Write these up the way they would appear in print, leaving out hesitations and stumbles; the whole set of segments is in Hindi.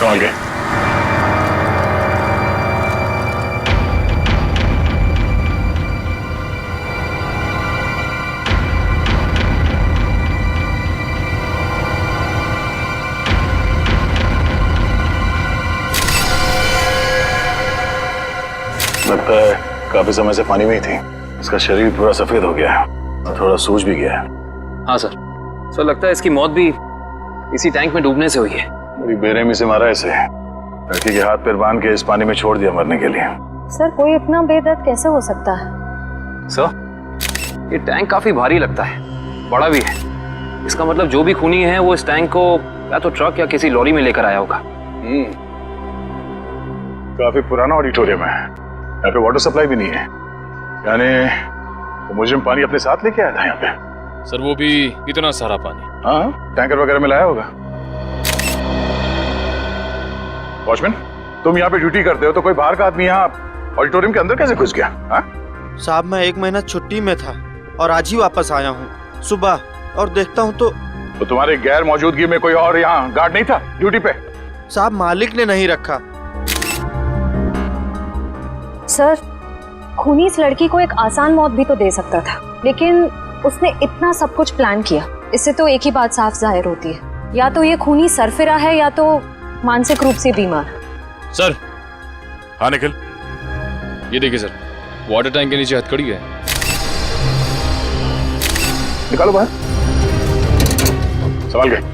संभाल के। लगता है काफी समय से पानी में ही थी। इसका शरीर पूरा सफेद हो गया है और थोड़ा सूज भी गया है। हाँ सर। सर लगता है इसकी मौत भी इसी टैंक में डूबने से हुई है। बड़ी बेरहमी से मारा इसे। लड़की के हाथ पैर बांध के इस पानी में छोड़ दिया मरने के लिए। सर कोई इतना बेदर्द कैसे हो सकता है? सर ये टैंक काफी भारी लगता है, बड़ा भी है। इसका मतलब जो भी खूनी है वो इस टैंक को या तो ट्रक या किसी लॉरी में लेकर आया होगा। काफी पुराना ऑडिटोरियम है, यहाँ पे वाटर सप्लाई भी नहीं है। यानी वो मुजरिम पानी अपने साथ लेके आया था यहाँ पे। सर वो भी इतना सारा पानी? हाँ, टैंकर वगैरह में लाया होगा। वॉचमैन, तुम यहाँ पे ड्यूटी करते हो तो कोई बाहर का आदमी यहाँ ऑडिटोरियम के अंदर कैसे घुस गया? हाँ साहब मैं 1 महीना छुट्टी में था और आज ही वापस आया हूँ सुबह, और देखता हूँ तो तुम्हारे गैर मौजूदगी में कोई और यहाँ गार्ड नहीं था ड्यूटी पे? साहब मालिक ने नहीं रखा। सर खूनी इस लड़की को एक आसान मौत भी तो दे सकता था, लेकिन उसने इतना सब कुछ प्लान किया। इससे तो एक ही बात साफ जाहिर होती है, या तो ये खूनी सरफिरा है या तो मानसिक रूप से बीमार। सर। हाँ निखिल, ये देखिए सर, वाटर टैंक के नीचे हथकड़ी है। निकालो बाहर, संभाल के।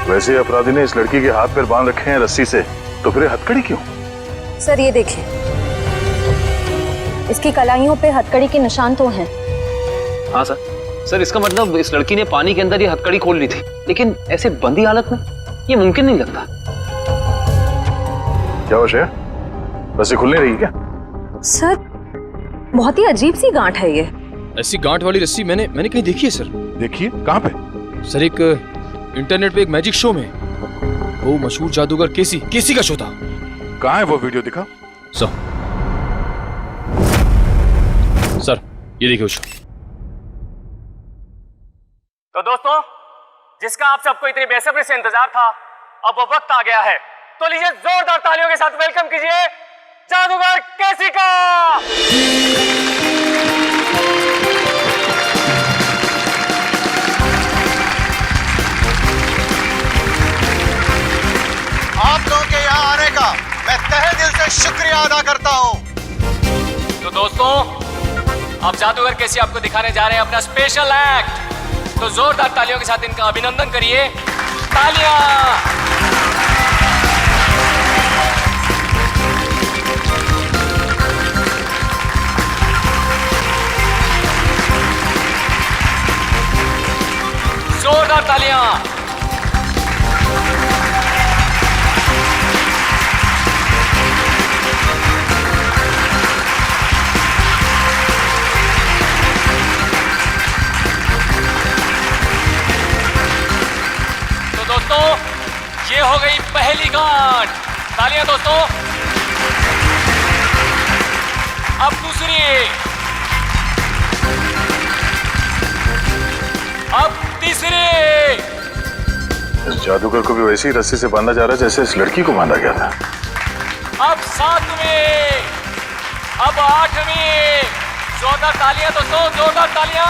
वैसे अपराधी ने इस लड़की के हाथ पैर बांध रखे हैं रस्सी से, तो फिर हथकड़ी क्यों? सर ये देखिए, इसकी कलाइयों पे हथकड़ी के निशान तो हैं। हाँ सर। सर इसका मतलब इस लड़की ने पानी के अंदर ये हथकड़ी खोल ली थी, लेकिन ऐसे बंदी हालत में ये मुमकिन नहीं लगता। क्या हो श्रेया, रस्सी खुल नहीं रही क्या? सर बहुत ही अजीब सी गांठ है ये। ऐसी गांठ वाली रस्सी मैंने कहीं देखी है सर। देखिए कहाँ पे? सर एक इंटरनेट पे एक मैजिक शो में, वो मशहूर जादूगर केसी का शो था। कहाँ है वो वीडियो, दिखा। सर ये देखिए शो। तो दोस्तों, जिसका आप सबको इतनी बेसब्री से इंतजार था, अब वो वक्त आ गया है। तो लीजिए जोरदार तालियों के साथ वेलकम कीजिए जादूगर केसी का। आप लोगों के यहाँ आने का मैं तहे दिल से शुक्रिया अदा करता हूँ। तो दोस्तों, अब जादूगर केसी आपको दिखाने जा रहे हैं अपना स्पेशल एक्ट। तो जोरदार तालियों के साथ इनका अभिनंदन करिए। तालियां। जोरदार तालियां। तो दोस्तों, ये हो गई पहली गांठ। तालियां दोस्तों। अब दूसरी, अब तीसरी। इस जादूगर को भी वैसी ही रस्सी से बांधा जा रहा है जैसे इस लड़की को बांधा गया था। अब 7वीं, अब 8वीं। जोरदार तालियां दोस्तों, जोरदार तालियां।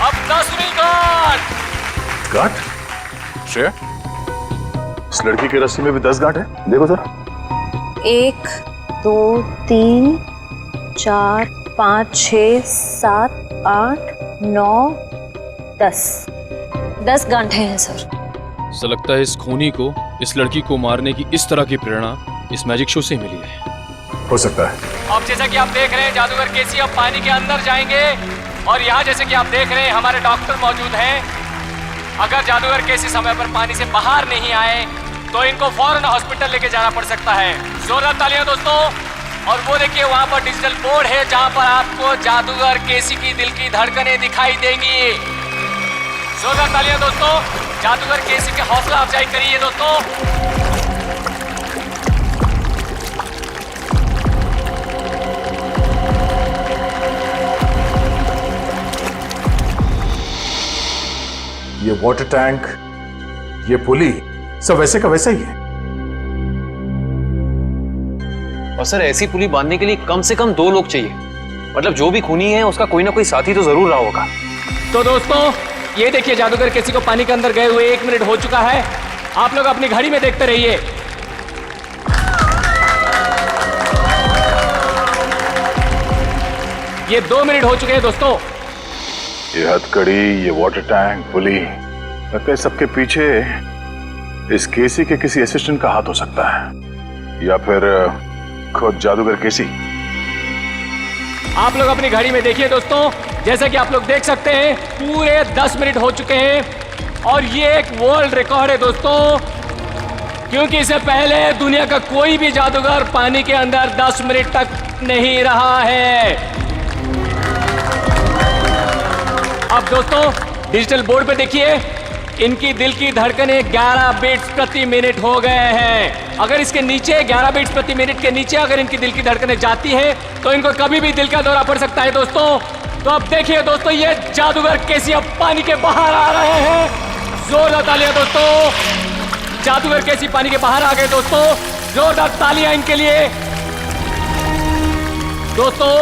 अब 10वीं गांठ। गांठ? श्रेया, इस लड़की की रस्सी में भी 10 गांठ है, देखो जरा। 1 2 3 4 5 6 7 8 9 10 गांठें हैं सर। सर लगता है इस खूनी को इस लड़की को मारने की इस तरह की प्रेरणा इस मैजिक शो से मिली है। हो सकता है। अब जैसा कि आप देख रहे हैं, जादूगर केसी अब पानी के अंदर जाएंगे और यहाँ जैसे कि आप देख रहे हैं हमारे डॉक्टर मौजूद हैं। अगर जादूगर केसी समय पर पानी से बाहर नहीं आए तो इनको फौरन हॉस्पिटल लेके जाना पड़ सकता है। जोरदार तालियां दोस्तों। और वो देखिए वहाँ पर डिजिटल बोर्ड है जहाँ पर आपको जादूगर केसी की दिल की धड़कनें दिखाई देंगी। जोरदार तालियां दोस्तों, जादूगर केसी के हौसला अफजाई करिए दोस्तों। ये वाटर टैंक, ये पुली, सब वैसे का वैसा ही है। और सर ऐसी पुली बांधने के लिए कम से कम 2 लोग चाहिए। मतलब जो भी खूनी है उसका कोई ना कोई साथी तो जरूर रहा होगा। तो दोस्तों ये देखिए, जादूगर केसी को पानी के अंदर गए हुए 1 मिनट हो चुका है। आप लोग अपनी घड़ी में देखते रहिए। ये 2 मिनट हो चुके हैं दोस्तों। ये हथकड़ी, ये वाटर टैंक, पुली, लगता है सबके पीछे इस केसी के किसी असिस्टेंट का हाथ हो सकता है, या फिर खुद जादूगर केसी। आप लोग अपनी घड़ी में देखिए दोस्तों, जैसा कि आप लोग देख सकते हैं पूरे 10 मिनट हो चुके हैं और ये एक वर्ल्ड रिकॉर्ड है दोस्तों, क्योंकि इससे पहले दुनिया का कोई भी जादूगर पानी के अंदर 10 मिनट तक नहीं रहा है। अब दोस्तों डिजिटल बोर्ड पे देखिए, इनकी दिल की धड़कनें 11 बीट्स प्रति मिनट हो गए हैं। अगर इसके नीचे 11 बीट्स प्रति मिनट के नीचे अगर इनकी दिल की धड़कनें जाती है तो इनको कभी भी दिल का दौरा पड़ सकता है दोस्तों। तो अब देखिए दोस्तों, ये जादूगर केसी अब पानी के बाहर आ रहे हैं। जोरदार तालियां दोस्तों, जादूगर केसी पानी के बाहर आ गए दोस्तों। जोरदार तालियां इनके लिए दोस्तों।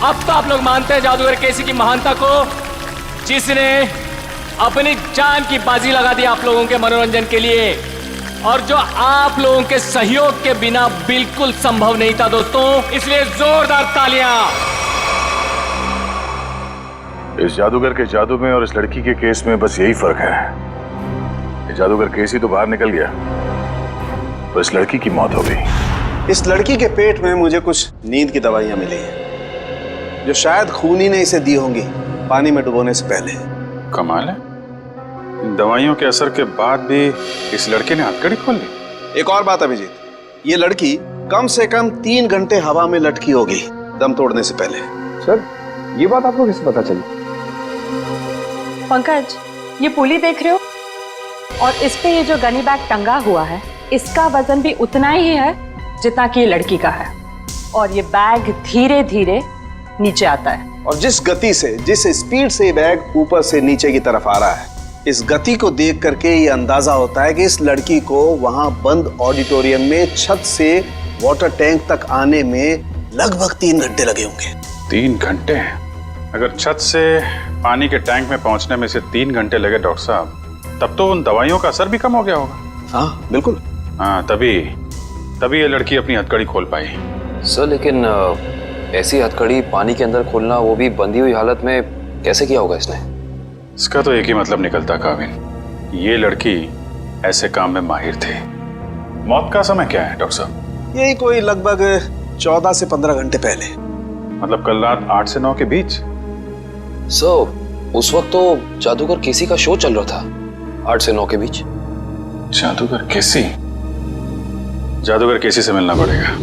अब तो आप लोग मानते हैं जादूगर केसी की महानता को, जिसने अपनी जान की बाजी लगा दी आप लोगों के मनोरंजन के लिए, और जो आप लोगों के सहयोग के बिना बिल्कुल संभव नहीं था दोस्तों। इसलिए जोरदार तालियां। इस जादूगर के जादू में और इस लड़की के केस में बस यही फर्क है। जादूगर केसी तो बाहर निकल गया, तो इस लड़की की मौत हो गई। इस लड़की के पेट में मुझे कुछ नींद की दवाइयां मिली हैं, जो शायद खूनी ने इसे दी होंगी पानी में डुबोने से पहले। कमाल है, इन दवाइयों के असर के बाद भी इस लड़के ने हथकड़ी खोल ली। एक और बात अभिजीत, ये लड़की कम से कम 3 घंटे हवा में लटकी होगी दम तोड़ने से पहले। सर ये बात आपको कैसे पता चली? पंकज, ये पुली देख रहे हो, और इस पे ये जो गनी बैग टंगा हुआ है, इसका वजन भी उतना ही है जितना कि ये लड़की का है। और ये बैग धीरे धीरे नीचे आता है, और जिस गति से, जिस स्पीड से ये बैग ऊपर से नीचे की तरफ आ रहा है, इस गति को देख करके ये अंदाजा होता है कि इस लड़की को वहां बंद ऑडिटोरियम में छत से वाटर टैंक तक आने में लगभग 3 घंटे लगे होंगे। 3 घंटे? अगर छत से पानी के टैंक में पहुंचने में से 3 घंटे लगे डॉक्टर साहब, तब तो उन दवाइयों का असर भी कम हो गया होगा। हाँ बिल्कुल। हाँ, तभी ये लड़की अपनी हथकड़ी खोल पाई। सर लेकिन ऐसी हथकड़ी पानी के अंदर खोलना, वो भी बंधी हुई हालत में, कैसे किया होगा इसने? इसका तो एक ही मतलब निकलता काविन, ये लड़की ऐसे काम में माहिर थी। मौत का समय क्या है डॉक्टर साहब? यही कोई लगभग 14 से 15 घंटे पहले। मतलब कल रात 8 से 9 के बीच? सर उस वक्त तो जादूगर केसी का शो चल रहा था, 8 से 9 के बीच। जादूगर केसी? जादूगर केसी से मिलना पड़ेगा।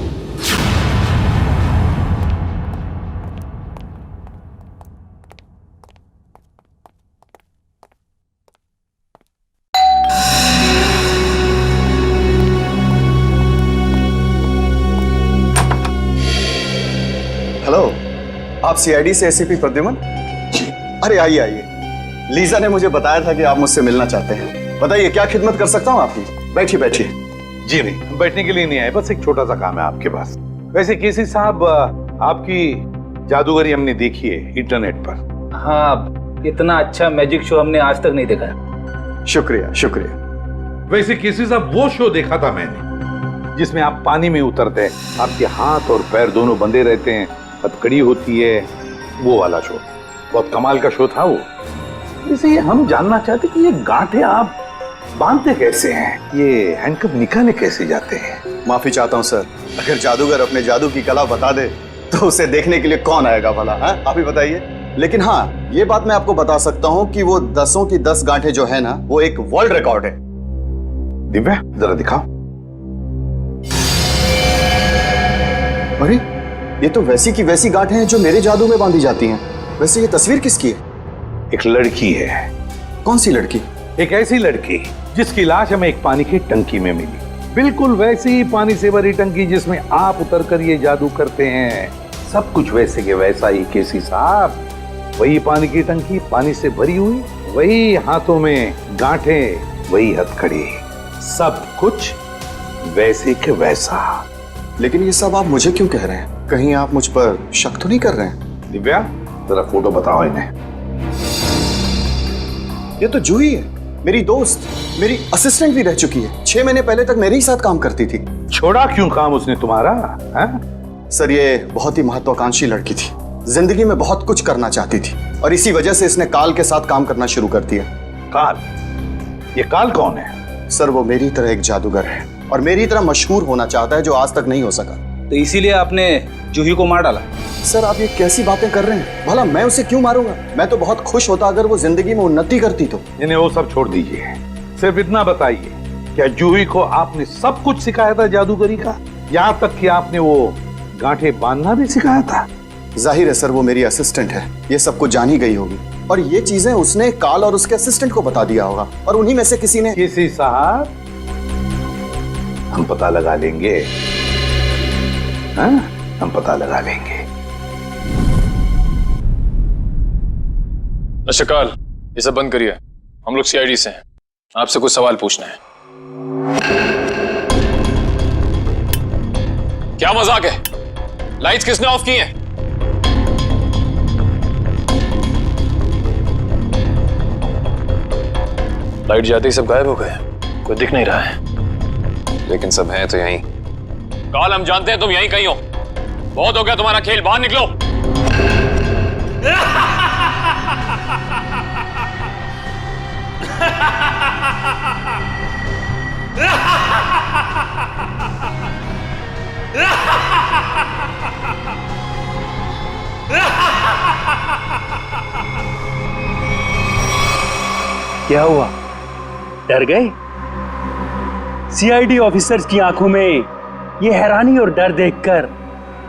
हेलो, आप सीआईडी से एसीपी प्रद्युमन? अरे आइए आइए, लीजा ने मुझे बताया था कि आप मुझसे मिलना चाहते हैं। बताइए क्या खिदमत कर सकता हूँ आपकी। बैठिए बैठिए। जी नहीं, बैठने के लिए नहीं आए, बस एक छोटा सा काम है आपके पास। वैसे केसी साहब, आपकी जादूगरी हमने देखी है इंटरनेट पर। हाँ, इतना अच्छा मैजिक शो हमने आज तक नहीं देखा। शुक्रिया शुक्रिया। वैसे केसी साहब, वो शो देखा था मैंने जिसमें आप पानी में उतरते हैं, आपके हाथ और पैर दोनों बंधे रहते हैं, हथकड़ी होती है, वो वाला शो। बहुत कमाल का शो था वो। इसे हम जानना चाहते कि ये गांठें आप बांधते कैसे हैं, ये हैंडकफ निकाले कैसे जाते हैं? माफी चाहता हूँ सर, अगर जादूगर अपने जादू की कला बता दे तो उसे देखने के लिए कौन आएगा भला? आप ही बताइए। लेकिन हाँ, ये बात मैं आपको बता सकता हूँ कि वो 10 की 10 गांठें जो है ना, वो एक वर्ल्ड रिकॉर्ड है। दिव्या जरा दिखाओ। अरे ये तो वैसी की वैसी गांठें हैं जो मेरे जादू में बांधी जाती हैं। वैसे ये तस्वीर किसकी है? एक लड़की है। कौन सी लड़की? एक ऐसी लड़की जिसकी लाश हमें एक पानी की टंकी में मिली, बिल्कुल वैसी ही पानी से भरी टंकी जिसमें आप उतर कर ये जादू करते हैं। सब कुछ वैसे के वैसा ही केसी साहब। वही पानी की टंकी पानी से भरी हुई, वही हाथों में गांठें, वही हथकड़ी, सब कुछ वैसे के वैसा। लेकिन ये सब आप मुझे क्यों कह रहे हैं? कहीं आप मुझ पर शक तो नहीं कर रहे हैं? दिव्या, जरा फोटो बताओ इन्हें। ये तो जूही है, मेरी दोस्त, मेरी असिस्टेंट भी रह चुकी है। 6 महीने पहले तक मेरे ही साथ काम करती थी। छोड़ा क्यों काम उसने तुम्हारा? सर, ये बहुत ही महत्वाकांक्षी लड़की थी, जिंदगी में बहुत कुछ करना चाहती थी और इसी वजह से इसने काल के साथ काम करना शुरू कर दिया। काल? ये काल कौन है? सर, वो मेरी तरह एक जादूगर है और मेरी तरह मशहूर होना चाहता है, जो आज तक नहीं हो सका। तो इसीलिए आपने जूही को मार डाला? सर, आप ये कैसी बातें कर रहे हैं? भला मैं उसे क्यों मारूंगा? मैं तो बहुत खुश होता अगर वो जिंदगी में उन्नति करती तो। इन्हें वो सब छोड़ दीजिए, सिर्फ इतना बताइए, क्या जूही को आपने सब कुछ सिखाया था जादूगरी का? यहाँ तक कि आपने वो गांठें बांधना भी सिखाया था? जाहिर है सर, वो मेरी असिस्टेंट है, ये सब कुछ जान ही गई होगी और ये चीजें उसने काल और उसके असिस्टेंट को बता दिया होगा और उन्हीं में से किसी ने। किसी साहब, हम पता लगा लेंगे। हाँ, हम पता लगा लेंगे। काल, ये सब बंद करिए, हम लोग सीआईडी से हैं, आपसे कुछ सवाल पूछना है। क्या मजाक है? लाइट्स किसने ऑफ की हैं? लाइट जाते ही सब गायब हो गए, कोई दिख नहीं रहा है। लेकिन सब हैं तो यहीं। काल, हम जानते हैं तुम यहीं कहीं हो। बहुत हो गया तुम्हारा खेल, बाहर निकलो। क्या हुआ? डर गए? सीआईडी ऑफिसर्स की आंखों में ये हैरानी और डर देखकर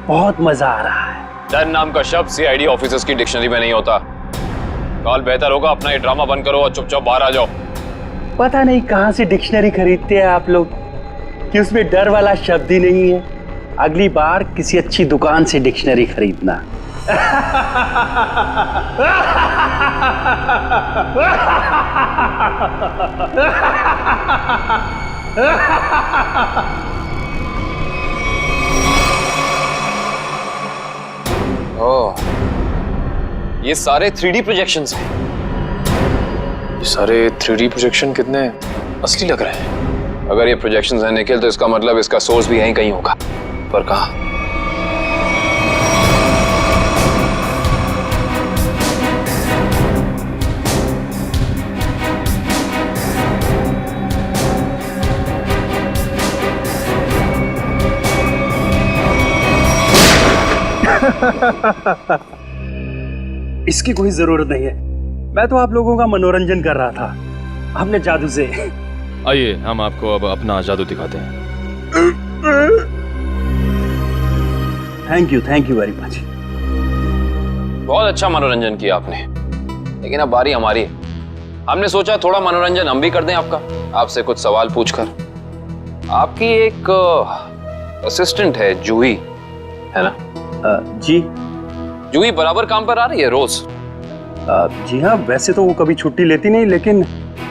बहुत मजा आ रहा है। डर नाम का शब्द सीआईडी ऑफिसर्स की डिक्शनरी में नहीं होता। काल, बेहतर होगा अपना ये ड्रामा बंद करो और चुपचाप बाहर आ जाओ। पता नहीं कहां से डिक्शनरी खरीदते हैं आप लोग कि उसमें डर वाला शब्द ही नहीं है। अगली बार किसी अच्छी दुकान से डिक्शनरी खरीदना। ओह, ये सारे 3D प्रोजेक्शंस हैं। ये सारे 3D प्रोजेक्शन कितने असली लग रहे हैं। अगर ये प्रोजेक्शंस हैं निखिल, तो इसका मतलब इसका सोर्स भी यहीं कहीं होगा। पर कहाँ? इसकी कोई जरूरत नहीं है, मैं तो आप लोगों का मनोरंजन कर रहा था अपने जादू से। आइए, हम आपको अब अपना जादू दिखाते हैं। Thank you very much. बहुत अच्छा मनोरंजन किया आपने, लेकिन अब बारी हमारी है। हमने सोचा थोड़ा मनोरंजन हम भी कर दें आपका, आपसे कुछ सवाल पूछकर। आपकी एक असिस्टेंट है जूही, है ना? जी। जूही बराबर काम पर आ रही है रोज? जी हाँ, वैसे तो वो कभी छुट्टी लेती नहीं, लेकिन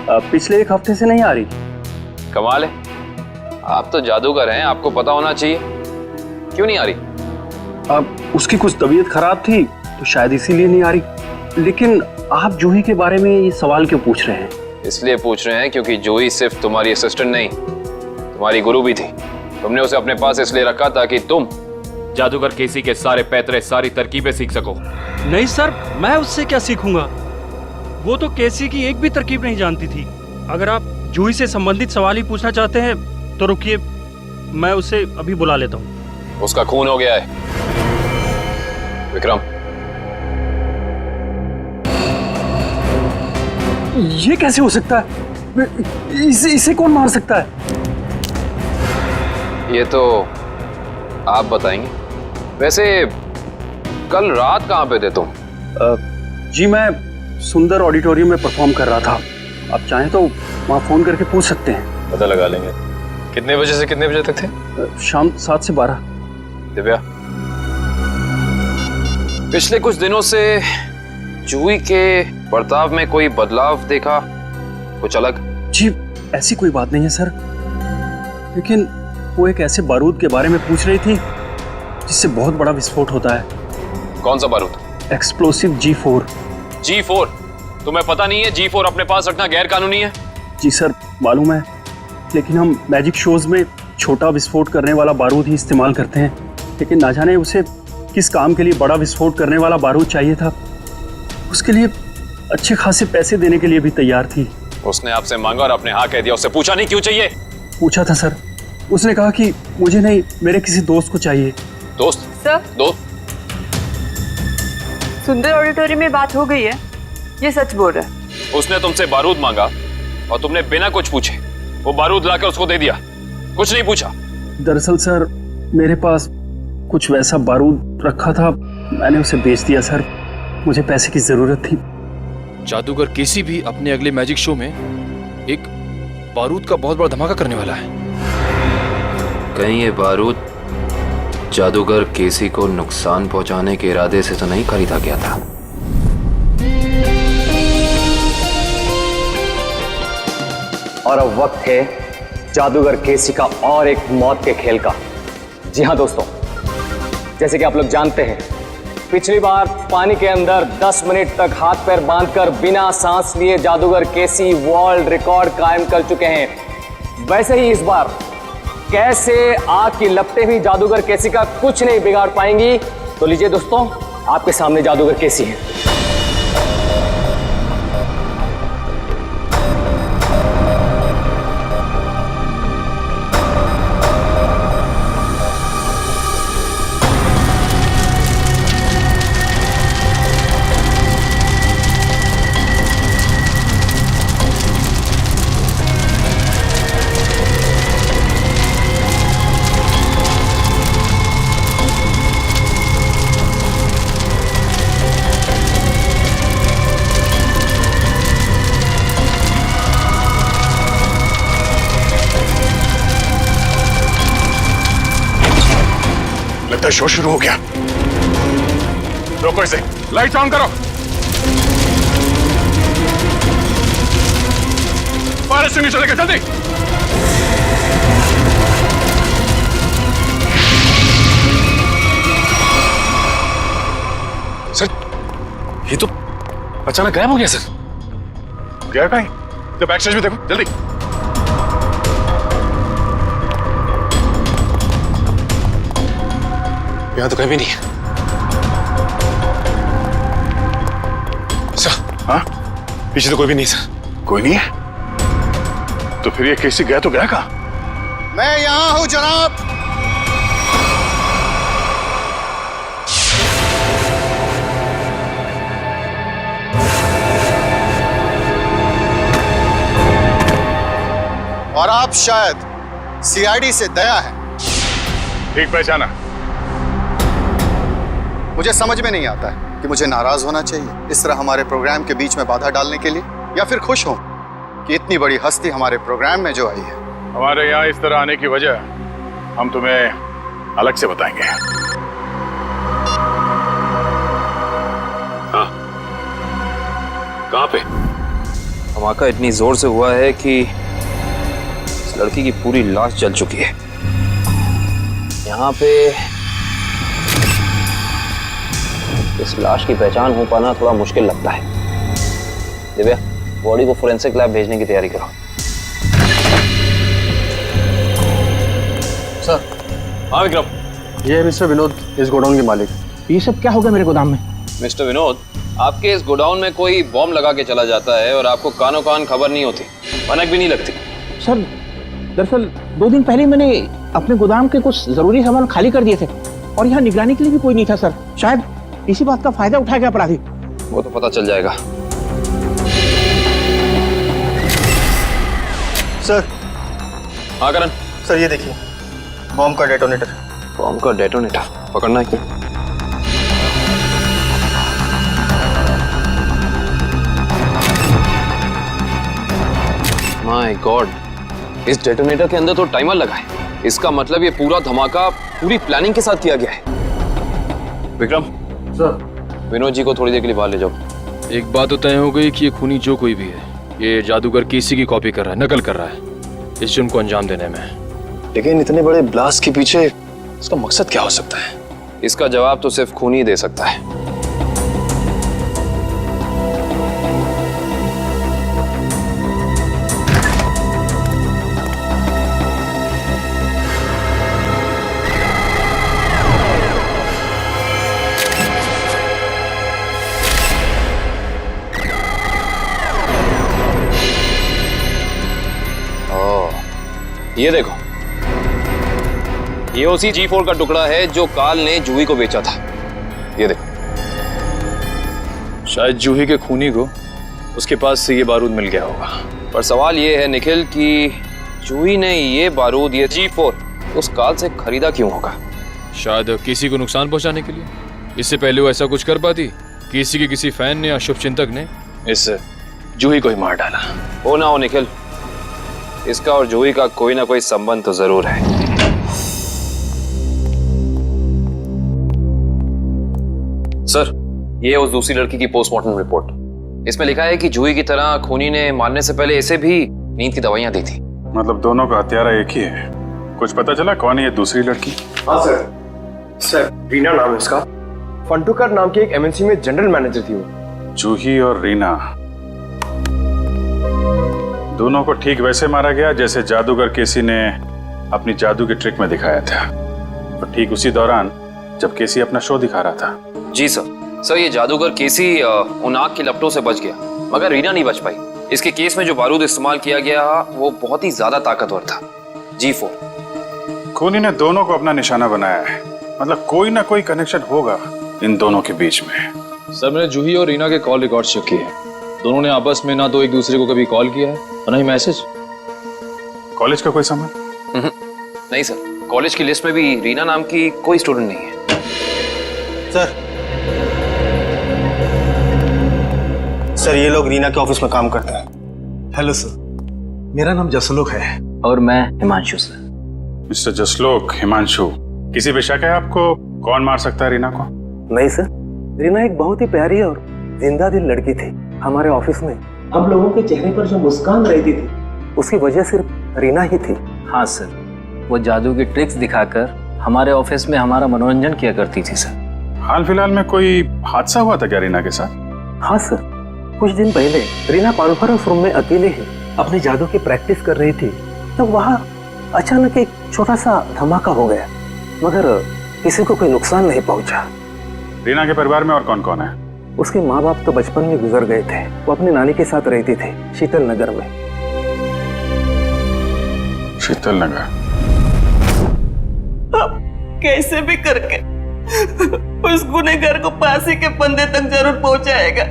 पिछले 1 हफ्ते से नहीं आ रही। कमाल है, आप तो जादूगर हैं, आपको पता होना चाहिए। क्यों नहीं आ रही? उसकी कुछ तबीयत खराब थी तो शायद इसीलिए नहीं आ रही। लेकिन आप जूही के बारे में ये सवाल क्यों पूछ रहे हैं? इसलिए पूछ रहे हैं क्योंकि जूही सिर्फ तुम्हारी असिस्टेंट नहीं, तुम्हारी गुरु भी थी। तुमने उसे अपने पास इसलिए रखा ताकि तुम जादूगर केसी के सारे पैतरे, सारी तरकीबें सीख सको। नहीं सर, मैं उससे क्या सीखूंगा? वो तो केसी की एक भी तरकीब नहीं जानती थी। अगर आप जूही से संबंधित सवाल ही पूछना चाहते हैं तो रुकिए, मैं उसे अभी बुला लेता हूँ। उसका खून हो गया है। विक्रम, ये कैसे हो सकता है? इसे कौन मार सकता है? ये तो आप बताएंगे। वैसे कल रात कहाँ पे थे तुम? जी मैं सुंदर ऑडिटोरियम में परफॉर्म कर रहा था। आप चाहें तो वहाँ फोन करके पूछ सकते हैं। पता लगा लेंगे। कितने बजे से कितने बजे तक थे? शाम 7 से 12। दिव्या, पिछले कुछ दिनों से जूही के बर्ताव में कोई बदलाव देखा? कुछ अलग? जी ऐसी कोई बात नहीं है सर, लेकिन वो एक ऐसे बारूद के बारे में पूछ रही थी जिससे बहुत बड़ा विस्फोट होता है। कौन सा बारूद? Explosive G4। G4? तुम्हें पता नहीं है G4 अपने पास रखना गैर कानूनी है? जी सर मालूम है, लेकिन हम मैजिक शोज में छोटा विस्फोट करने वाला बारूद ही इस्तेमाल करते हैं। लेकिन ना जाने उसे किस काम के लिए बड़ा विस्फोट करने वाला बारूद चाहिए था। उसके लिए अच्छे खासे पैसे देने के लिए भी तैयार थी। उसने आपसे मांगा और आपने हाँ कह दिया। उससे पूछा नहीं क्यों चाहिए? पूछा था सर, उसने कहा कि मुझे नहीं, मेरे किसी दोस्त को चाहिए। दोस्त? सर, दोस्त? सुंदर ऑडिटोरियम में बात हो गई है, ये सच बोल रहा है। उसने तुमसे बारूद मांगा और तुमने बिना कुछ पूछे वो बारूद लाकर उसको दे दिया, कुछ नहीं पूछा। दरअसल सर मेरे पास कुछ वैसा बारूद रखा था, मैंने उसे बेच दिया सर, मुझे पैसे की जरूरत थी। जादूगर केसी भी अपने अगले मैजिक शो में एक बारूद का बहुत बड़ा धमाका करने वाला है। कहीं ये बारूद जादूगर केसी को नुकसान पहुंचाने के इरादे से तो नहीं खरीदा गया था? और अब वक्त है जादूगर केसी का और एक मौत के खेल का। जी हाँ दोस्तों, जैसे कि आप लोग जानते हैं, पिछली बार पानी के अंदर 10 मिनट तक हाथ पैर बांधकर बिना सांस लिए जादूगर केसी वर्ल्ड रिकॉर्ड कायम कर चुके हैं। वैसे ही इस बार कैसे आग की लपटें भी जादूगर केसी का कुछ नहीं बिगाड़ पाएंगी। तो लीजिए दोस्तों, आपके सामने जादूगर केसी है। लगता है शो शुरू हो गया। रोको इसे, लाइट ऑन करो। फायर एक्सटिंग्विशर लेकर जल्दी। सर ये तो अचानक गायब हो गया। सर गया कहीं? तो बैक स्टेज में देखो जल्दी। यहाँ तो कहीं भी नहीं है। सर हाँ, पीछे तो कोई भी नहीं। सर कोई नहीं है? तो फिर ये केसी गया तो गया कहाँ? मैं यहां हूं जनाब। और आप शायद सीआईडी से दया है। ठीक पहचाना। मुझे समझ में नहीं आता है कि मुझे नाराज होना चाहिए इस तरह हमारे प्रोग्राम के बीच में बाधा डालने के लिए, या फिर खुश हूं कि इतनी बड़ी हस्ती हमारे प्रोग्राम में जो आई है। हमारे यहाँ इस तरह आने की वजह हम तुम्हें अलग से बताएंगे। हाँ, कहाँ पे? धमाका इतनी जोर से हुआ है कि इस लड़की की पूरी लाश जल चुकी है। यहाँ पे इस लाश की पहचान हो पाना थोड़ा मुश्किल लगता है। दिव्या, बॉडी को फोरेंसिक लैब भेजने की तैयारी करो। सर। हाँ विक्रम। ये है मिस्टर विनोद, इस गोडाउन के मालिक। ये सब क्या होगा मेरे गोदाम में? मिस्टर विनोद, आपके इस गोडाउन में कोई बॉम्ब लगा के चला जाता है और आपको कानों कान खबर नहीं होती, भनक भी नहीं लगती। सर दरअसल 2 दिन पहले मैंने अपने गोदाम के कुछ जरूरी सामान खाली कर दिए थे और यहाँ निगरानी के लिए भी कोई नहीं था सर। शायद इसी बात का फायदा उठा गया अपराधी। वो तो पता चल जाएगा। सर। हाँ करण। सर ये देखिए, बॉम्ब का डेटोनेटर। बॉम्ब का डेटोनेटर पकड़ना है क्या? माय गॉड, इस डेटोनेटर के अंदर तो टाइमर लगा है। इसका मतलब ये पूरा धमाका पूरी प्लानिंग के साथ किया गया है। विक्रम सर, विनोद जी को थोड़ी देर के लिए बाहर ले जाओ। एक बात तो तय हो गई कि ये खूनी जो कोई भी है, ये जादूगर केसी की कॉपी कर रहा है, नकल कर रहा है इस जुर्म को अंजाम देने में। लेकिन इतने बड़े ब्लास्ट के पीछे इसका मकसद क्या हो सकता है? इसका जवाब तो सिर्फ खूनी दे सकता है। ये देखो, ये उसी G4 का टुकड़ा है जो काल ने जूही को बेचा था। ये देखो, शायद जूही के खूनी को उसके पास से ये बारूद मिल गया होगा। पर सवाल ये है निखिल कि जूही ने ये बारूद, ये G4 उस काल से खरीदा क्यों होगा? शायद किसी को नुकसान पहुंचाने के लिए। इससे पहले वो ऐसा कुछ कर पाती? किसी के किसी फैन ने या शुभ चिंतक ने इस जूही को ही मार डाला। हो ना हो निखिल, इसका और जूही का कोई ना कोई संबंध तो जरूर है। सर, ये उस दूसरी लड़की की पोस्टमार्टम रिपोर्ट। इसमें लिखा है कि जूही की तरह खूनी ने मारने से पहले इसे भी नींद की दवाइयां दी थी। मतलब दोनों का हत्यारा एक ही है। कुछ पता चला कौन है ये दूसरी लड़की? हाँ सर, रीना नाम है इसका। फंटूकर नाम की एक एमएनसी में जनरल मैनेजर थी वो। जूही और रीना दोनों को ठीक वैसे मारा गया जैसे जादूगर केसी ने अपनी जादू की ट्रिक में दिखाया था। और ठीक उसी दौरान जब केसी अपना शो दिखा रहा था। जी सर, ये जादूगर केसी उन आग के लपटों से बच गया, मगर रीना नहीं बच पाई। इसके केस में जो बारूद इस्तेमाल किया गया वो बहुत ही ज्यादा ताकतवर था, G4। खूनी ने दोनों को अपना निशाना बनाया है। मतलब कोई ना कोई कनेक्शन होगा इन दोनों के बीच में। सर, मैंने जूही और रीना के कॉल रिकॉर्ड चेक किए हैं। दोनों ने आपस में ना तो एक दूसरे को कभी कॉल किया है और ना ही मैसेज। कॉलेज का कोई संबंध? नहीं सर, कॉलेज की लिस्ट में भी रीना नाम की कोई स्टूडेंट नहीं है। सर, ये लोग रीना के ऑफिस में काम करते हैं। हेलो सर, मेरा नाम जसलोक है। और मैं हिमांशु सर। मिस्टर जसलोक, हिमांशु, किसी पे शक है आपको? कौन मार सकता है रीना को? नहीं सर, रीना एक बहुत ही प्यारी और जिंदा दिल लड़की थी। हमारे ऑफिस में हम लोगों के चेहरे पर जो मुस्कान रहती थी उसकी वजह सिर्फ रीना ही थी। हाँ सर, वो जादू की ट्रिक्स दिखाकर हमारे ऑफिस में हमारा मनोरंजन किया करती थी सर। हाल फिलहाल में कोई हादसा हुआ था क्या रीना के साथ? हाँ सर, कुछ दिन पहले रीना कॉन्फ्रेंस रूम में अकेले ही अपनी जादू की प्रैक्टिस कर रही थी, तब वहाँ अचानक एक छोटा सा धमाका हो गया, मगर किसी को कोई नुकसान नहीं पहुंचा। रीना के परिवार में और कौन कौन है? उसके माँ बाप तो बचपन में गुजर गए थे। वो अपनी नानी के साथ रहती थी शीतल नगर में। शीतल नगर? अब कैसे भी करके उस गुनहगार को फांसी के फंदे तक जरूर पहुंचाएगा।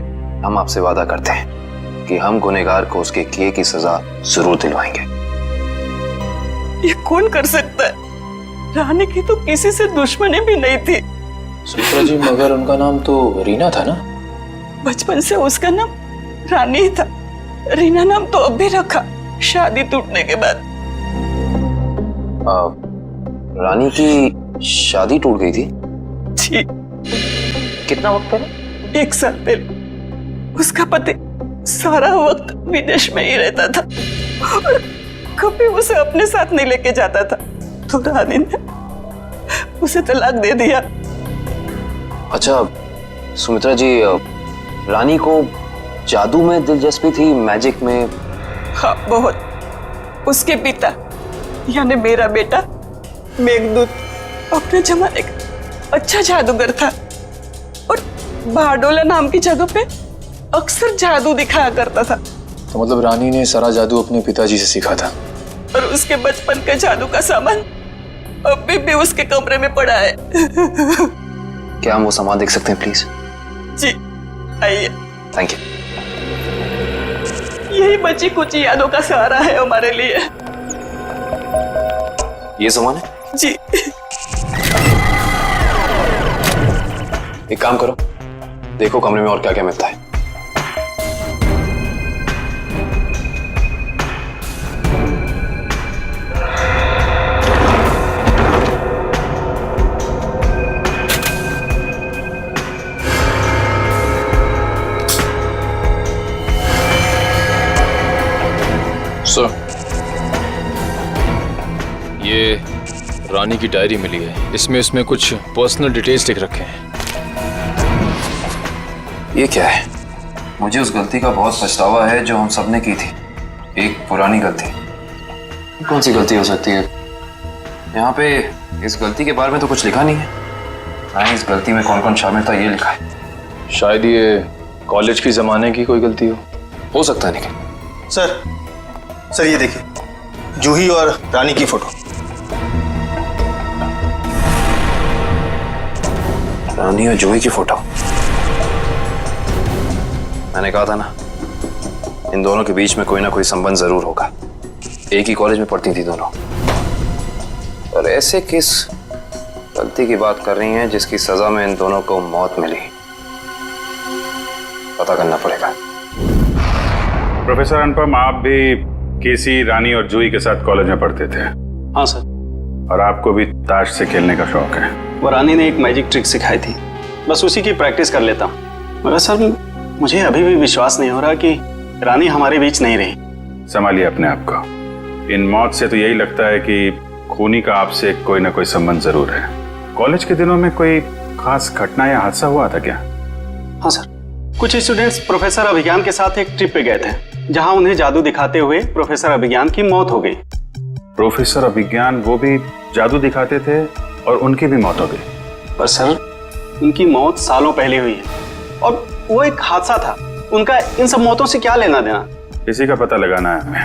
हम आपसे वादा करते हैं कि हम गुनहगार को उसके किए की सजा जरूर दिलवाएंगे। ये कौन कर सकता है? रानी की तो किसी से दुश्मनी भी नहीं थी। सुमित्रा जी, मगर उनका नाम तो रीना था ना? बचपन से उसका नाम रानी ही था। रीना नाम तो अब भी रखा, शादी टूटने के बाद। रानी की शादी टूट गई थी? जी। कितना वक्त पहले? 1 साल पहले। उसका पति सारा वक्त विदेश में ही रहता था और कभी उसे अपने साथ नहीं लेके जाता था, तो रानी ने उसे तलाक दे दिया। अच्छा सुमित्रा जी, रानी को जादू में दिलचस्पी थी, मैजिक में? हाँ, बहुत। उसके पिता यानी मेरा बेटा मेघदूत अपने जमाने का अच्छा जादूगर था और बारडोला नाम की जगह पे अक्सर जादू दिखाया करता था। तो मतलब रानी ने सारा जादू अपने पिताजी से सीखा था? और उसके बचपन का जादू का सामान अभी भी उसके कमरे में पड़ा है। क्या हम वो सामान देख सकते हैं प्लीज? जी आइए। Thank you. यही बची कुछ यादों का सहारा है हमारे लिए। ये सामान है? जी। एक काम करो, देखो कमरे में और क्या क्या मिलता है। रानी की डायरी मिली है। इसमें कुछ पर्सनल डिटेल्स लिख रखे हैं। ये क्या है? मुझे उस गलती का बहुत पछतावा है जो हम सबने की थी। एक पुरानी गलती। कौन सी गलती हो सकती है? यहाँ पे इस गलती के बारे में तो कुछ लिखा नहीं है। ना इस गलती में कौन कौन शामिल था ये लिखा है। शायद ये कॉलेज की जमाने की कोई गलती हो सकता है। निखिल सर ये देखिए, जूही और रानी की फोटो। रानी और जूही की फोटो। मैंने कहा था ना, इन दोनों के बीच में कोई ना कोई संबंध जरूर होगा। एक ही कॉलेज में पढ़ती थी दोनों। और ऐसे किस गलती की बात कर रही हैं जिसकी सजा में इन दोनों को मौत मिली? पता करना पड़ेगा। प्रोफेसर अनुपम, आप भी केसी, रानी और जूही के साथ कॉलेज में पढ़ते थे? हाँ सर। और आपको भी ताश से खेलने का शौक है? वो रानी ने एक मैजिक ट्रिक सिखाई थी, बस उसी की प्रैक्टिस कर लेता हूँ। मगर सर मुझे अभी भी विश्वास नहीं हो रहा कि रानी हमारे बीच नहीं रही। संभालिए अपने आप को। इन मौत से तो यही लगता है कि खूनी का आपसे कोई ना कोई संबंध जरूर है। कॉलेज के दिनों में कोई खास घटना या हादसा हुआ था क्या? हाँ सर, कुछ स्टूडेंट्स प्रोफेसर अभिज्ञान के साथ एक ट्रिप पे गए थे, जहां उन्हें जादू दिखाते हुए प्रोफेसर अभिज्ञान की मौत हो गई। प्रोफेसर अभिज्ञान वो भी जादू दिखाते थे और उनकी भी मौत हो गई? पर सर उनकी मौत सालों पहले हुई है और वो एक हादसा था। उनका इन सब मौतों से क्या लेना देना? इसी का पता लगाना है हमें।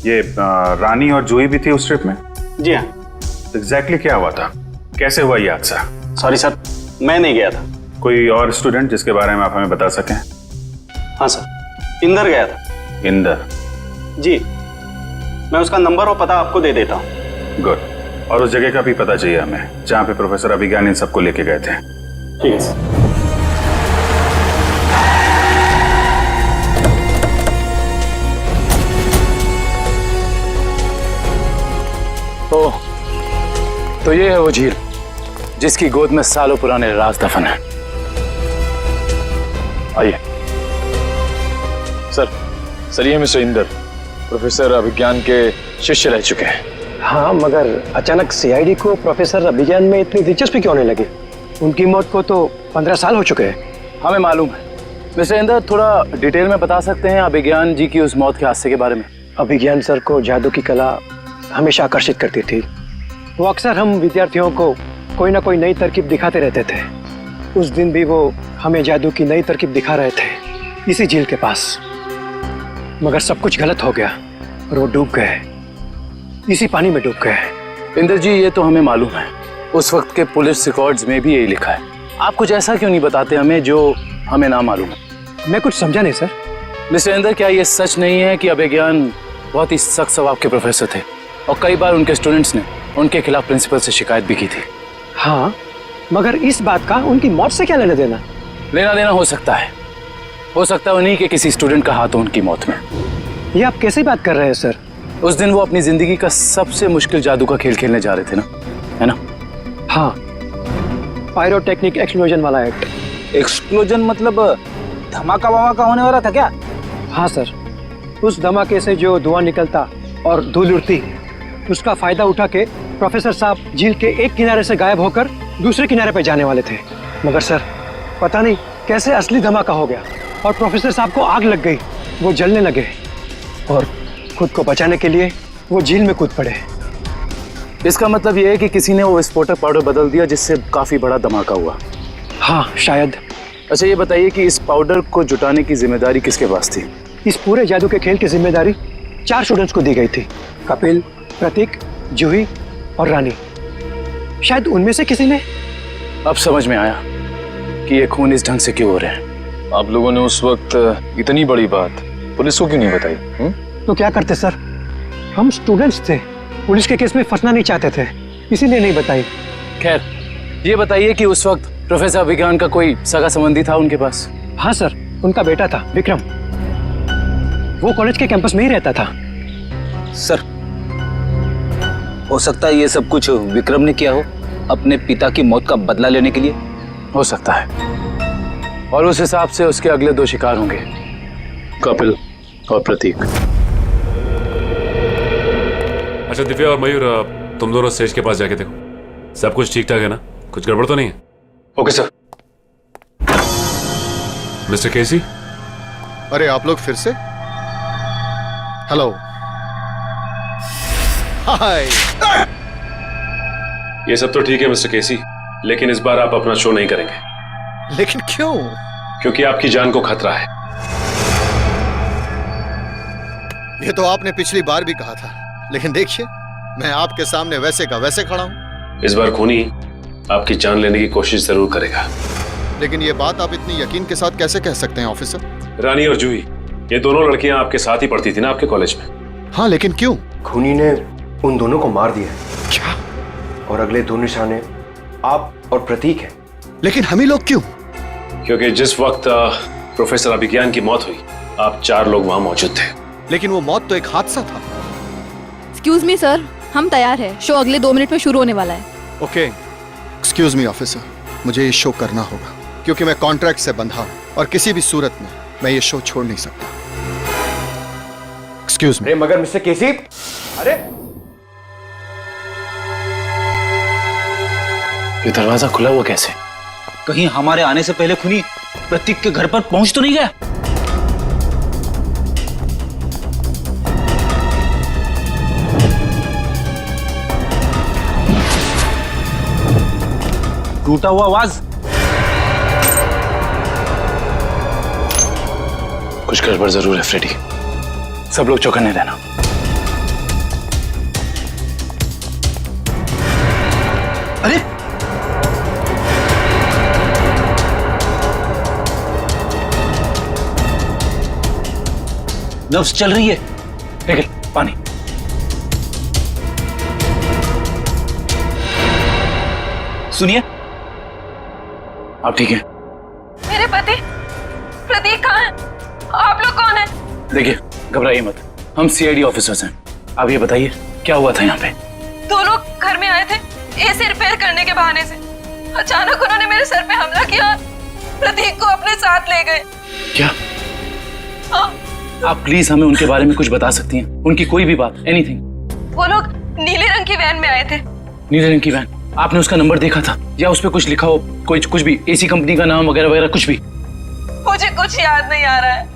ये रानी और जूही भी थी उस ट्रिप में? जी हाँ। एग्जैक्टली क्या हुआ था? कैसे हुआ ये हादसा? सॉरी सर, मैं नहीं गया था। कोई और स्टूडेंट जिसके बारे में आप हमें बता सकें? हाँ सर, इंदर गया था। इंदर? जी, मैं उसका नंबर और पता आपको दे देता हूँ। गुड। और उस जगह का भी पता चाहिए हमें जहाँ पे प्रोफेसर अभिज्ञान इन सबको लेके गए थे। ठीक है सर। तो ये है वो झील जिसकी गोद में सालों पुराने राज दफन है। आइए। सर ये मिस्टर इंदर प्रोफेसर अभिज्ञान के शिष्य रह चुके हैं। हाँ, मगर अचानक सीआईडी को प्रोफेसर अभिज्ञान में इतनी दिलचस्पी क्यों नहीं लगी? उनकी मौत को तो 15 साल हो चुके हैं। हमें मालूम है। मिस्टर इंदर, थोड़ा डिटेल में बता सकते हैं अभिज्ञान जी की उस मौत के हादसे के बारे में? अभिज्ञान सर को जादू की कला हमेशा आकर्षित करती थी। वो अक्सर हम विद्यार्थियों को कोई ना कोई नई तरकीब दिखाते रहते थे। उस दिन भी वो हमें जादू की नई तरकीब दिखा रहे थे इसी झील के पास। मगर सब कुछ गलत हो गया और वो डूब गए, इसी पानी में डूब गए। इंदर जी, ये तो हमें मालूम है। उस वक्त के पुलिस रिकॉर्ड्स में भी यही लिखा है। आप कुछ ऐसा क्यों नहीं बताते हमें जो हमें ना मालूम है? मैं कुछ समझा नहीं सर। मिस्टर इंदर, क्या ये सच नहीं है कि अभिज्ञान बहुत ही सख्त स्वभाव के प्रोफेसर थे और कई बार उनके स्टूडेंट्स ने उनके खिलाफ प्रिंसिपल से शिकायत भी की थी? हाँ, मगर इस बात का उनकी मौत से क्या लेना देना? लेना देना हो सकता है उन्हीं के किसी स्टूडेंट का हाथ हो उनकी मौत में। ये आप कैसे बात कर रहे हैं सर? उस दिन वो अपनी जिंदगी का सबसे मुश्किल जादू का खेल खेलने जा रहे थे ना, है ना? हाँ, पायरोटेक्निक एक्सप्लोजन वाला एक्ट। एक्सप्लोजन मतलब धमाका वमाका होने वाला था क्या? हाँ सर, उस धमाके से जो धुआं निकलता और धूल उड़ती, उसका फायदा उठा के प्रोफेसर साहब झील के एक किनारे से गायब होकर दूसरे किनारे पर जाने वाले थे। मगर सर पता नहीं कैसे असली धमाका हो गया और प्रोफेसर साहब को आग लग गई। वो जलने लगे और खुद को बचाने के लिए वो झील में कूद पड़े। इसका मतलब ये है कि किसी ने वो विस्फोटक पाउडर बदल दिया जिससे काफी बड़ा धमाका हुआ। हाँ शायद। अच्छा ये बताइए कि इस पाउडर को जुटाने की जिम्मेदारी किसके पास थी? इस पूरे जादू के खेल की जिम्मेदारी 4 स्टूडेंट्स को दी गई थी, कपिल, प्रतीक, जूही और रानी। शायद उनमें से किसी ने। अब समझ में आया कि ये खून इस ढंग से क्यों हो रहे हैं। आप लोगों ने उस वक्त इतनी बड़ी बात पुलिस को क्यों नहीं बताई? तो क्या करते सर, हम स्टूडेंट्स थे, पुलिस के केस में फंसना नहीं चाहते थे, इसीलिए नहीं बताई। खैर ये बताइए कि उस वक्त प्रोफेसर अभिज्ञान का कोई सगा संबंधी था उनके पास? हाँ सर, उनका बेटा था विक्रम, वो कॉलेज के कैंपस में ही रहता था। सर हो सकता है ये सब कुछ विक्रम ने किया हो अपने पिता की मौत का बदला लेने के लिए। हो सकता है, और उस हिसाब से उसके अगले 2 शिकार होंगे, कपिल और प्रतीक। अच्छा दिव्या और मयूर, तुम दोनों स्टेज के पास जाके देखो। सब कुछ ठीक ठाक है ना? कुछ गड़बड़ तो नहीं है? Okay sir. मिस्टर केसी? अरे आप लोग फिर से? हेलो। हाय। ये सब तो ठीक है मिस्टर केसी, लेकिन इस बार आप अपना शो नहीं करेंगे। लेकिन क्यों? क्योंकि आपकी जान को खतरा है। ये तो आपने पिछली बार भी कहा था, लेकिन देखिए मैं आपके सामने वैसे का वैसे खड़ा हूं। इस बार खूनी आपकी जान लेने की कोशिश जरूर करेगा। लेकिन ये बात आप इतनी यकीन के साथ कैसे कह सकते हैं ऑफिसर? रानी और जूही, ये दोनों लड़कियां आपके साथ ही पढ़ती थी ना आपके कॉलेज में? हाँ, लेकिन क्यों? खूनी ने उन दोनों को मार दिया। क्या? और अगले 2 निशाने आप और प्रतीक हैं। लेकिन हम ही लोग क्यों? क्योंकि जिस वक्त प्रोफेसर अभिज्ञान की मौत हुई, आप 4 लोग वहां मौजूद थे। लेकिन वो मौत तो एक हादसा था। एक्सक्यूज मी सर, हम तैयार हैं। शो अगले 2 मिनट में शुरू होने वाला है। ओके, एक्सक्यूज मी ऑफिसर, मुझे ये शो करना होगा क्योंकि मैं कॉन्ट्रैक्ट से बंधा हूं और किसी भी सूरत में मैं ये शो छोड़ नहीं सकता। Excuse me. मगर मिस्टर केसी, अरे ये दरवाजा खुला हुआ कैसे? कहीं हमारे आने से पहले खूनी प्रतीक के घर पर पहुंच तो नहीं गया? टूटा हुआ आवाज। कुछ गड़बड़ जरूर है फ्रेडी। सब लोग चौकन्ने रहना। अरे नर्व्स चल रही है। ठीक है, पानी। सुनिए, आप ठीक हैं? मेरे पति प्रतीक कहाँ है? आप लोग कौन हैं? देखिए, घबराइए मत, हम सीआईडी ऑफिसर्स हैं। आप ये बताइए क्या हुआ था यहाँ पे? 2 लोग घर में आए थे एसी रिपेयर करने के बहाने से। अचानक उन्होंने मेरे सर पे हमला किया, प्रतीक को अपने साथ ले गए। क्या? हाँ। आप प्लीज हमें उनके बारे में कुछ बता सकती हैं? उनकी कोई भी बात, एनीथिंग। वो लोग नीले रंग की वैन में आए थे। नीले रंग की वैन? आपने उसका नंबर देखा था या उस पे कुछ लिखा हो? कुछ भी, एसी कंपनी का नाम वगैरह वगैरह कुछ भी? मुझे कुछ याद नहीं आ रहा है।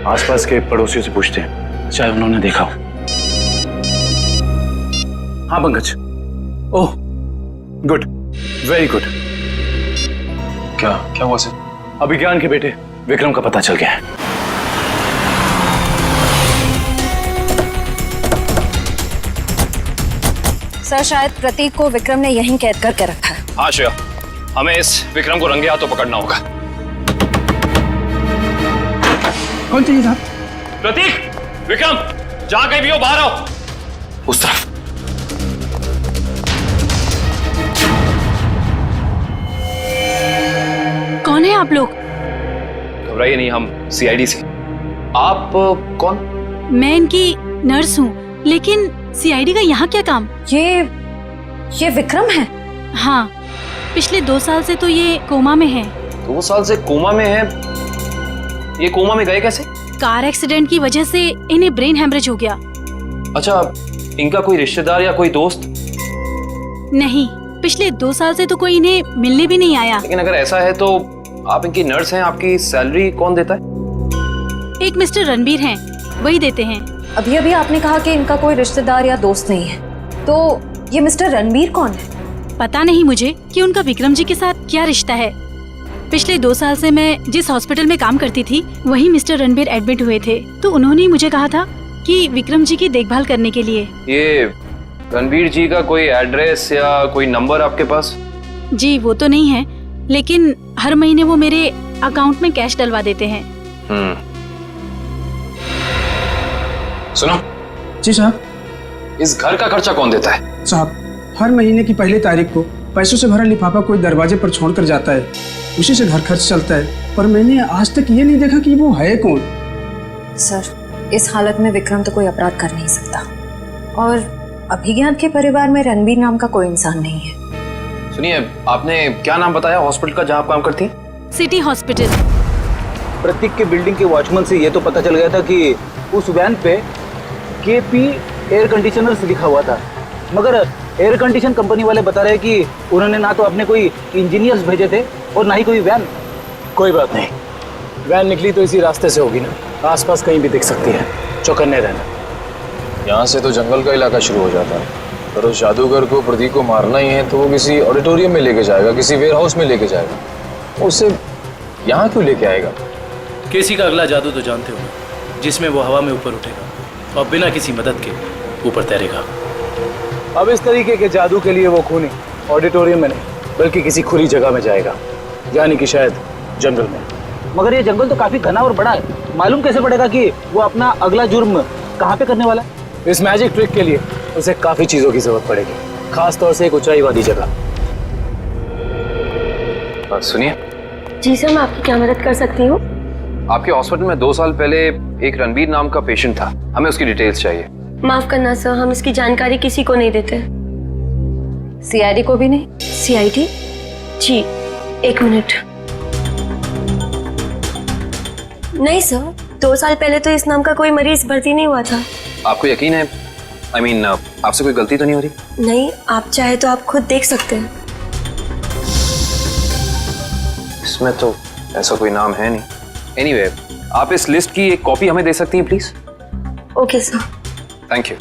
आसपास के पड़ोसियों से पूछते हैं, चाहे उन्होंने देखा हो। हाँ Pankaj. Oh good, very good. क्या हुआ सर? अभिज्ञान के बेटे विक्रम का पता चल गया है। सर, शायद प्रतीक को विक्रम ने यहीं कैद करके रखा है। हाँ श्रेया, हमें इस विक्रम को रंगे हाथों पकड़ना होगा। कौन चाहिए साहब? प्रतीक, विक्रम, जहां कहीं भी हो बाहर आओ। उस तरफ। कौन है आप लोग? घबराइए नहीं, हम सीआईडी से। आप कौन? मैं इनकी नर्स हूँ, लेकिन सीआईडी का यहाँ क्या काम? ये विक्रम है? हाँ, पिछले 2 साल से तो ये कोमा में है। 2 साल से कोमा में है? ये कोमा में गए कैसे? कार एक्सीडेंट की वजह से इन्हें ब्रेन हेमरेज हो गया। अच्छा, इनका कोई रिश्तेदार या कोई दोस्त? नहीं, पिछले 2 साल से तो कोई इन्हें मिलने भी नहीं आया। लेकिन अगर ऐसा है तो आप इनकी नर्स हैं, आपकी सैलरी कौन देता है? एक मिस्टर रणबीर हैं, वही देते हैं। अभी अभी आपने कहा कि इनका कोई रिश्तेदार या दोस्त नहीं है, तो ये मिस्टर रणबीर कौन है? पता नहीं मुझे कि उनका विक्रम जी के साथ क्या रिश्ता है। पिछले 2 साल से मैं जिस हॉस्पिटल में काम करती थी, वहीं मिस्टर रणबीर एडमिट हुए थे, तो उन्होंने मुझे कहा था कि विक्रम जी की देखभाल करने के लिए। ये रणबीर जी का कोई एड्रेस या कोई नंबर आपके पास? जी वो तो नहीं है, लेकिन हर महीने वो मेरे अकाउंट में कैश डलवा देते हैं। सुनो जी साहब। इस घर का खर्चा कौन देता है? साहब, हर महीने की पहली तारीख को पैसों से भरा लिफाफा कोई दरवाजे पर छोड़कर जाता है, उसी से घर खर्च चलता है। पर मैंने आज तक ये नहीं देखा कि वो है कौन। सर, इस हालत में विक्रम तो कोई अपराध कर नहीं सकता, और अभिज्ञान के परिवार में रणबीर नाम का कोई इंसान नहीं है। सुनिए, आपने क्या नाम बताया हॉस्पिटल का जहाँ आप काम करती हैं? City hospital. प्रतीक के बिल्डिंग के वॉचमैन से ये तो पता चल गया था कि उस वैन पे KP एयर कंडीशनर्स लिखा हुआ था, मगर एयर कंडीशन कंपनी वाले बता रहे कि उन्होंने ना तो अपने कोई इंजीनियर्स भेजे थे और ना ही कोई वैन। कोई बात नहीं, वैन निकली तो इसी रास्ते से होगी ना, आसपास कहीं भी दिख सकती है, चौकन्ने रहना। यहाँ से तो जंगल का इलाका शुरू हो जाता है, पर उस जादूगर को प्रतीक को मारना ही है तो वो किसी ऑडिटोरियम में लेके जाएगा, किसी वेयर हाउस में लेके जाएगा। उसे यहाँ क्यों लेके आएगा? केसी का अगला जादू तो जानते हो, जिसमें वो हवा में ऊपर उठेगा और बिना किसी मदद के ऊपर तैरेगा। अब इस तरीके के जादू के लिए वो खूनी ऑडिटोरियम में नहीं बल्कि किसी खुली जगह में जाएगा, यानी कि शायद जंगल में। मगर ये जंगल तो काफी घना और बड़ा है, मालूम कैसे पड़ेगा कि वो अपना अगला जुर्म कहाँ पे करने वाला है? इस मैजिक ट्रिक के लिए उसे काफी चीजों की जरूरत पड़ेगी, खास तौर से एक ऊंचाई वाली जगह। सुनिए। जी सर, मैं आपकी क्या मदद कर सकती हूँ? आपके हॉस्पिटल में 2 साल पहले एक रणबीर नाम का पेशेंट था, हमें उसकी डिटेल्स चाहिए। माफ करना सर, हम इसकी जानकारी किसी को नहीं देते। सीआईडी को भी नहीं? सीआईडी? जी, 1 मिनट। नहीं सर, 2 साल पहले तो इस नाम का कोई मरीज भर्ती नहीं हुआ था। आपको यकीन है? I mean, आपसे कोई गलती तो नहीं हो रही? नहीं, आप चाहे तो आप खुद देख सकते हैं। इसमें तो ऐसा कोई नाम है नहीं। Anyway, आप इस लिस्ट की एक कॉपी हमें दे सकती हैं please? Okay sir. Thank you.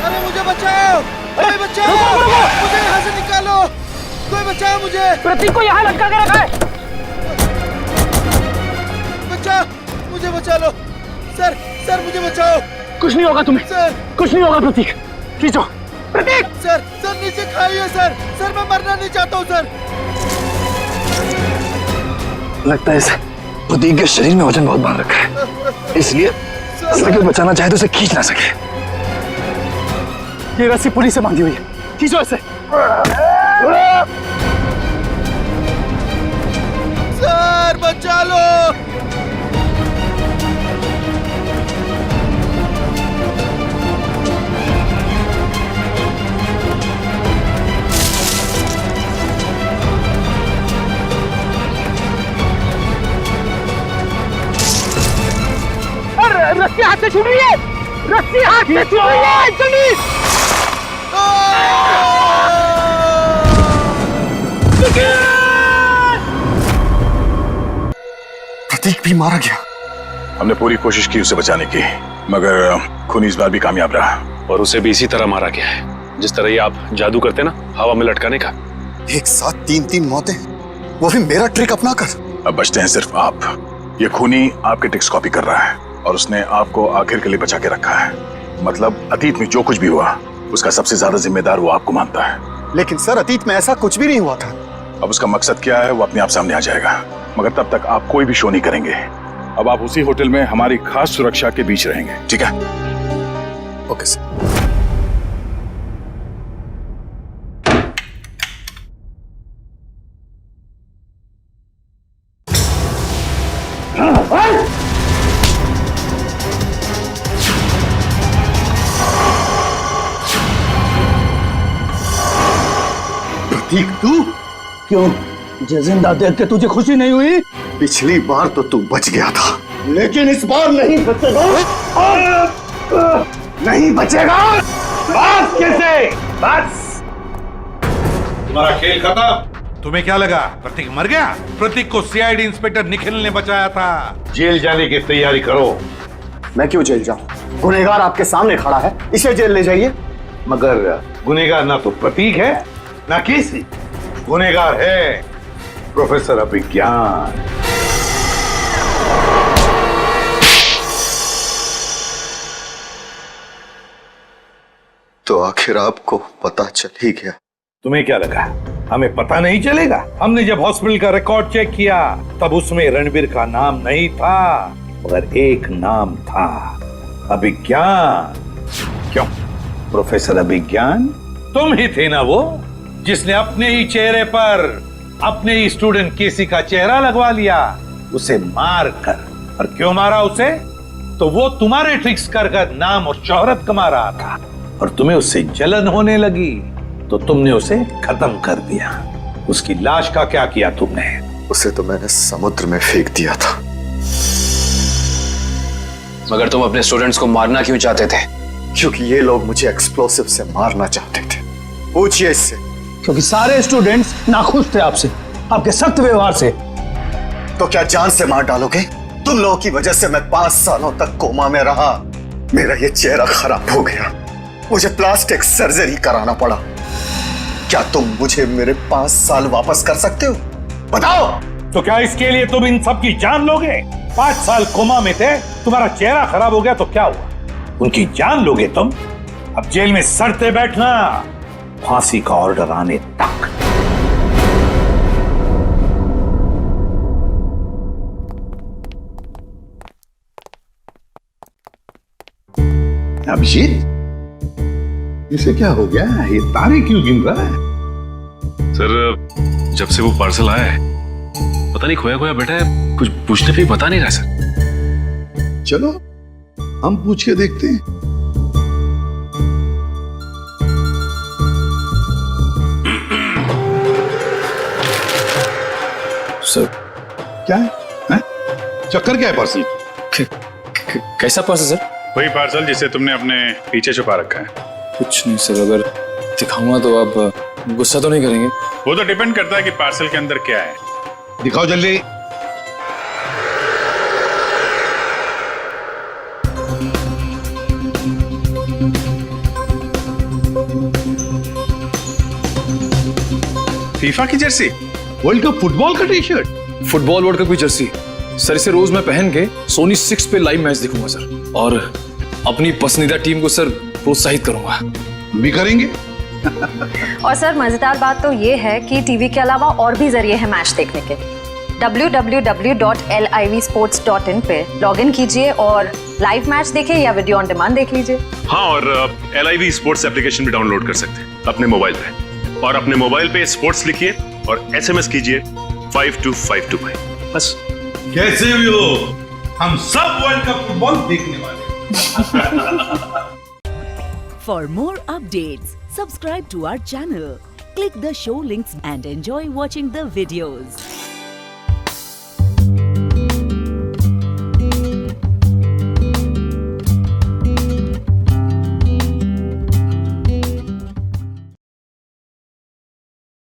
अरे मुझे बचाओ, कोई बचाओ, मुझे यहाँ से निकालो, कोई बचाओ मुझे। प्रतीक को यहाँ लटका के रखा है। बचाओ, मुझे बचा लो सर, सर मुझे बचाओ। कुछ नहीं होगा तुम्हें सर, कुछ नहीं होगा प्रतीक, खींचो प्रतीक। सर, सर नीचे खाइए सर, सर मैं मरना नहीं चाहता हूँ सर। लगता है इसे प्रतीक के शरीर में वजन बहुत बांध रखा है, इसलिए अगर बचाना चाहे तो इसे खींच ना सके। ये रस्सी पुलिस से बांधी हुई है, खींचो इसे। सर बचा लो। रस्सी हाथ से छूट रही है, रस्सी हाथ से छूट रही है, जल्दी। प्रतीक भी मारा गया। हमने पूरी कोशिश की उसे बचाने की, मगर खूनी इस बार भी कामयाब रहा। और उसे भी इसी तरह मारा गया है, जिस तरह ये आप जादू करते ना, हवा में लटकाने का। एक साथ 3-3 मौतें, वो भी मेरा ट्रिक अपना कर। अब बचते हैं सिर्फ आप। ये खूनी आपके ट्रिक्स कॉपी कर रहा है और उसने आपको आखिर के लिए बचा के रखा है। मतलब अतीत में जो कुछ भी हुआ उसका सबसे ज्यादा जिम्मेदार वो आपको मानता है। लेकिन सर, अतीत में ऐसा कुछ भी नहीं हुआ था। अब उसका मकसद क्या है वो अपने आप सामने आ जाएगा, मगर तब तक आप कोई भी शो नहीं करेंगे। अब आप उसी होटल में हमारी खास सुरक्षा के बीच रहेंगे, ठीक है? Okay sir. प्रतीक, तू क्यों? मुझे जिंदा देख के तुझे खुशी नहीं हुई? पिछली बार तो तू बच गया था, लेकिन इस बार नहीं बचेगा, नहीं बचेगा। बस कैसे? बस तुम्हारा खेल खत्म। तुम्हें क्या लगा प्रतीक मर गया? प्रतीक को सीआईडी इंस्पेक्टर निखिल ने बचाया था। जेल जाने की तैयारी करो। मैं क्यों जेल जाऊं? गुनहगार आपके सामने खड़ा है, इसे जेल ले जाइए। मगर गुनहगार ना तो प्रतीक है ना केसी, गुनहगार है प्रोफेसर अभिज्ञान। तो आखिर आपको पता चल ही गया। तुम्हें क्या लगा हमें पता नहीं चलेगा? हमने जब हॉस्पिटल का रिकॉर्ड चेक किया तब उसमें रणबीर का नाम नहीं था, मगर एक नाम था, अभिज्ञान। क्यों प्रोफेसर अभिज्ञान? तुम ही थे ना वो जिसने अपने ही चेहरे पर अपने ही स्टूडेंट केसी का चेहरा लगवा लिया, उसे मार कर। और क्यों मारा उसे? तो वो तुम्हारे ट्रिक्स कर कर नाम और शोहरत कमा रहा था और तुम्हें उससे जलन होने लगी तो तुमने उसे खत्म कर दिया। उसकी लाश का क्या किया तुमने? उसे तो मैंने समुद्र में फेंक दिया था। मगर तुम अपने स्टूडेंट्स को मारना क्यों चाहते थे? क्योंकि ये लोग मुझे एक्सप्लोसिव से मारना चाहते थे। पूछिए इससे। क्योंकि सारे स्टूडेंट्स नाखुश थे आपसे, आपके सख्त व्यवहार से। तो क्या जान से मार डालोगे? तुम लोगों की वजह से मैं 5 सालों तक कोमा में रहा। मेरा ये चेहरा खराब हो गया, मुझे प्लास्टिक सर्जरी कराना पड़ा। क्या तुम मुझे मेरे 5 साल वापस कर सकते हो? बताओ। तो क्या इसके लिए तुम इन सब की जान लोगे? 5 साल कोमा में थे, तुम्हारा चेहरा खराब हो गया तो क्या हुआ? उनकी जान लोगे तुम? अब जेल में सड़ते बैठना, फांसी का ऑर्डर आने तक। अभिजीत, इसे क्या हो गया? ये तारे क्यों गिन रहा है? सर, जब से वो पार्सल आया है, पता नहीं खोया खोया बैठा है, कुछ पूछने पे बता नहीं रहा सर। चलो हम पूछ के देखते हैं। सर क्या है? चक्कर क्या है पार्सल? कैसा पार्सल सर? वही पार्सल जिसे तुमने अपने पीछे छुपा रखा है। कुछ नहीं सर, अगर दिखाऊंगा तो आप गुस्सा तो नहीं करेंगे? वो तो डिपेंड करता है कि पार्सल के अंदर क्या है। दिखाओ जल्दी। फीफा की जर्सी, वर्ल्ड कप फुटबॉल का T shirt. Football world cup की जर्सी सर, इसे रोज मैं पहन के सोनी 6 पे लाइव मैच दिखूंगा सर, और अपनी पसंदीदा टीम को सर प्रोत्साहित करूंगा। भी करेंगे। और सर मजेदार बात तो ये है कि टीवी के अलावा और भी जरिए हैं मैच देखने के। www.livsports.in पे लॉगिन कीजिए और लाइव मैच देखें या वीडियो ऑन डिमांड देख लीजिए। हाँ, और LIV स्पोर्ट्स एप्लीकेशन भी डाउनलोड कर सकते हैं अपने मोबाइल पे, और अपने मोबाइल पे स्पोर्ट्स लिखिए और SMS कीजिए 5252 पे। बस। कैसे भी हो, हम सब वर्ल्ड कप फुटबॉल देखने वाले। For more updates, subscribe to our channel, click the show links and enjoy watching the videos.